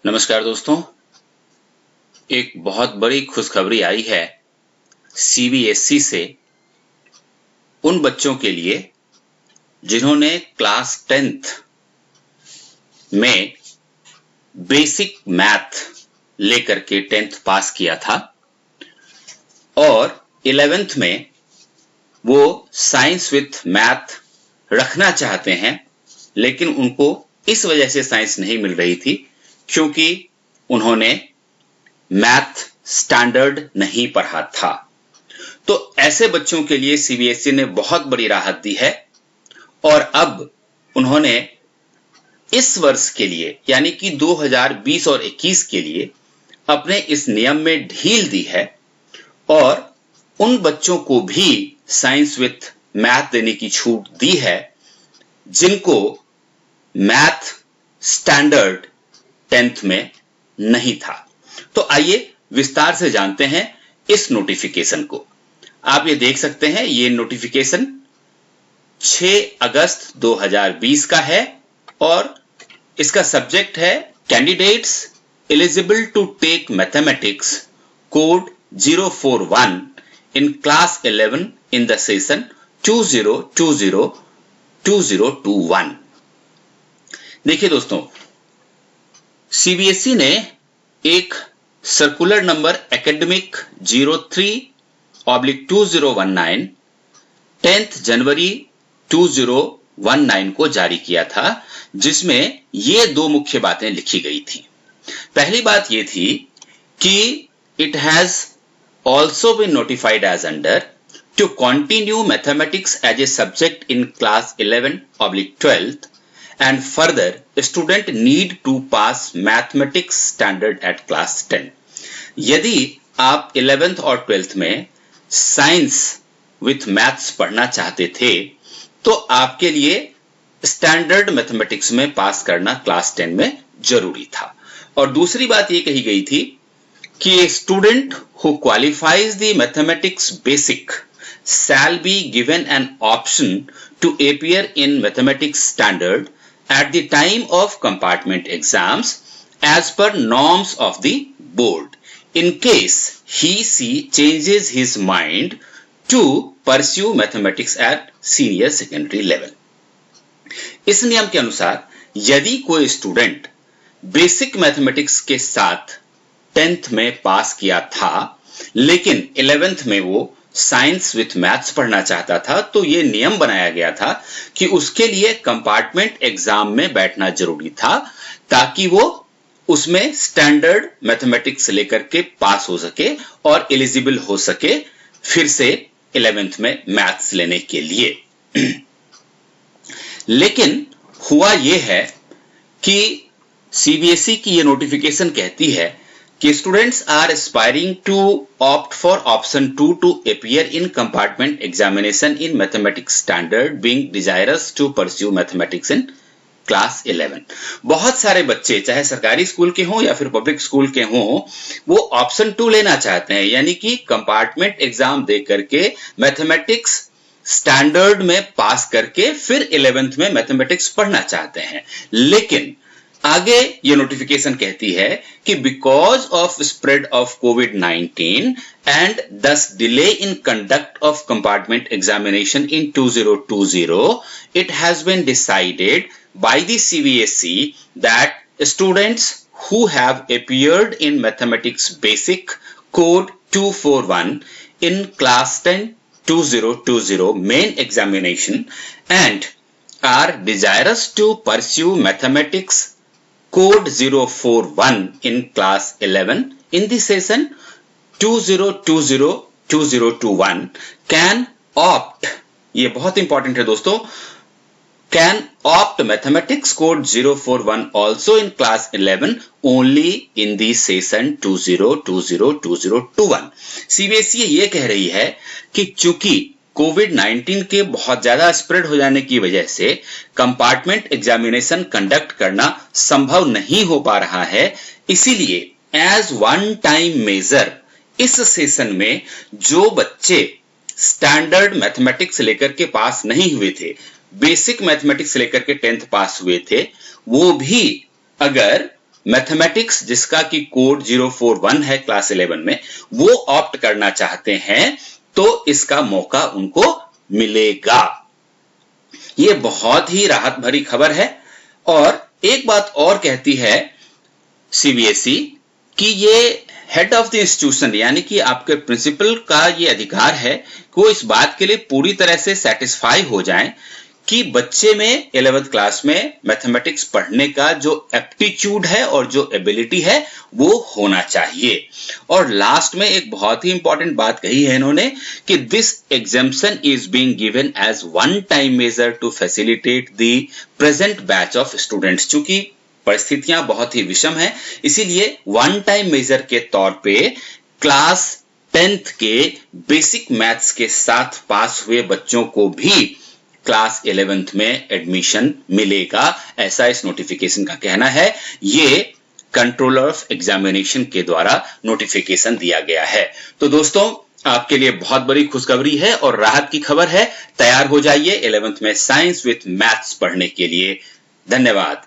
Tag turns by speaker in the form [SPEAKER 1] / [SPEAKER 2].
[SPEAKER 1] नमस्कार दोस्तों, एक बहुत बड़ी खुशखबरी आई है सीबीएसई से उन बच्चों के लिए जिन्होंने क्लास 10th में बेसिक मैथ लेकर के 10th पास किया था और 11th में वो साइंस विथ मैथ रखना चाहते हैं, लेकिन उनको इस वजह से साइंस नहीं मिल रही थी क्योंकि उन्होंने मैथ स्टैंडर्ड नहीं पढ़ा था। तो ऐसे बच्चों के लिए सीबीएसई ने बहुत बड़ी राहत दी है और अब उन्होंने इस वर्ष के लिए यानी कि 2020 और 21 के लिए अपने इस नियम में ढील दी है और उन बच्चों को भी साइंस विथ मैथ देने की छूट दी है जिनको मैथ स्टैंडर्ड 10th में नहीं था। तो आइए विस्तार से जानते हैं इस नोटिफिकेशन को। आप ये देख सकते हैं, ये नोटिफिकेशन 6 अगस्त 2020 का है और इसका सब्जेक्ट है candidates eligible to take mathematics code 041 in class 11 in the session 2020-2021। देखिए दोस्तों, सीबीएसई ने एक सर्कुलर नंबर एकेडमिक 03/2019 10 जनवरी 2019 को जारी किया था, जिसमें ये दो मुख्य बातें लिखी गई थी। पहली बात ये थी कि it has also been notified as under to continue mathematics as a subject in class 11/12th and further student need to pass mathematics standard at class 10। यदि आप 11th और 12th में साइंस विथ मैथ्स पढ़ना चाहते थे तो आपके लिए स्टैंडर्ड मैथमेटिक्स में पास करना क्लास 10 में जरूरी था। और दूसरी बात ये कही गई थी कि a student who qualifies the mathematics basic shall be given an option to appear in mathematics standard at the time of compartment exams as per norms of the board in case he/she changes his mind to pursue mathematics at senior secondary level। इस नियम के अनुसार यदि कोई student basic mathematics के साथ 10th में पास किया था लेकिन 11th में वो साइंस विथ मैथ्स पढ़ना चाहता था, तो ये नियम बनाया गया था कि उसके लिए कंपार्टमेंट एग्जाम में बैठना जरूरी था ताकि वो उसमें स्टैंडर्ड मैथमेटिक्स लेकर के पास हो सके और एलिजिबल हो सके फिर से 11th में मैथ्स लेने के लिए। लेकिन हुआ ये है कि सीबीएसई की ये नोटिफिकेशन कहती है कि students are aspiring to opt for option 2 to appear in compartment examination in mathematics standard being desirous to pursue mathematics in class 11। बहुत सारे बच्चे चाहे सरकारी स्कूल के हों या फिर पब्लिक स्कूल के हों, वो ऑप्शन 2 लेना चाहते हैं, यानी कि कंपार्टमेंट एग्जाम दे करके मैथमेटिक्स स्टैंडर्ड में पास करके फिर 11th में मैथमेटिक्स पढ़ना चाहते हैं। लेकिन आगे ये नोटिफिकेशन कहती है कि बिकॉज ऑफ स्प्रेड ऑफ कोविड-19 and this delay in conduct of compartment examination in 2020 it has been decided by the CBSE that students who have appeared in mathematics basic code 241 in class 10 2020 main examination and are desirous to pursue mathematics code 041 in class 11 in the session 2020-2021 can opt, ये बहुत important है दोस्तों, can opt mathematics code 041 also in class 11 only in the session 2020-2021। CBSE ये कह रही है कि चूंकि कोविड-19 के बहुत ज्यादा स्प्रेड हो जाने की वजह से कंपार्टमेंट एग्जामिनेशन कंडक्ट करना संभव नहीं हो पा रहा है, इसीलिए एज वन टाइम मेजर इस सेशन में जो बच्चे स्टैंडर्ड मैथमेटिक्स लेकर के पास नहीं हुए थे, बेसिक मैथमेटिक्स लेकर के 10th पास हुए थे, वो भी अगर मैथमेटिक्स जिसका कि कोड 041 है क्लास 11 में, वो ऑप्ट करना चाहते हैं तो इसका मौका उनको मिलेगा। ये बहुत ही राहत भरी खबर है। और एक बात और कहती है सीबीएसई कि ये हेड ऑफ द इंस्टीट्यूशन यानी कि आपके प्रिंसिपल का ये अधिकार है कि वो इस बात के लिए पूरी तरह से सेटिस्फाई हो जाएं कि बच्चे में 11th क्लास में मैथमेटिक्स पढ़ने का जो एप्टीट्यूड है और जो एबिलिटी है वो होना चाहिए। और लास्ट में एक बहुत ही इंपॉर्टेंट बात कही है इन्होंने कि this exemption is being given as one time measure to facilitate the present batch of students. चूंकि परिस्थितियां बहुत ही विषम है, इसीलिए वन टाइम मेजर के तौर पे क्लास 10th के बेसिक मैथ्स के साथ पास हुए बच्चों को भी क्लास 11th में एडमिशन मिलेगा, ऐसा इस नोटिफिकेशन का कहना है। ये कंट्रोलर ऑफ एग्जामिनेशन के द्वारा नोटिफिकेशन दिया गया है। तो दोस्तों, आपके लिए बहुत बड़ी खुशखबरी है और राहत की खबर है। तैयार हो जाइए 11th में साइंस विद मैथ्स पढ़ने के लिए। धन्यवाद।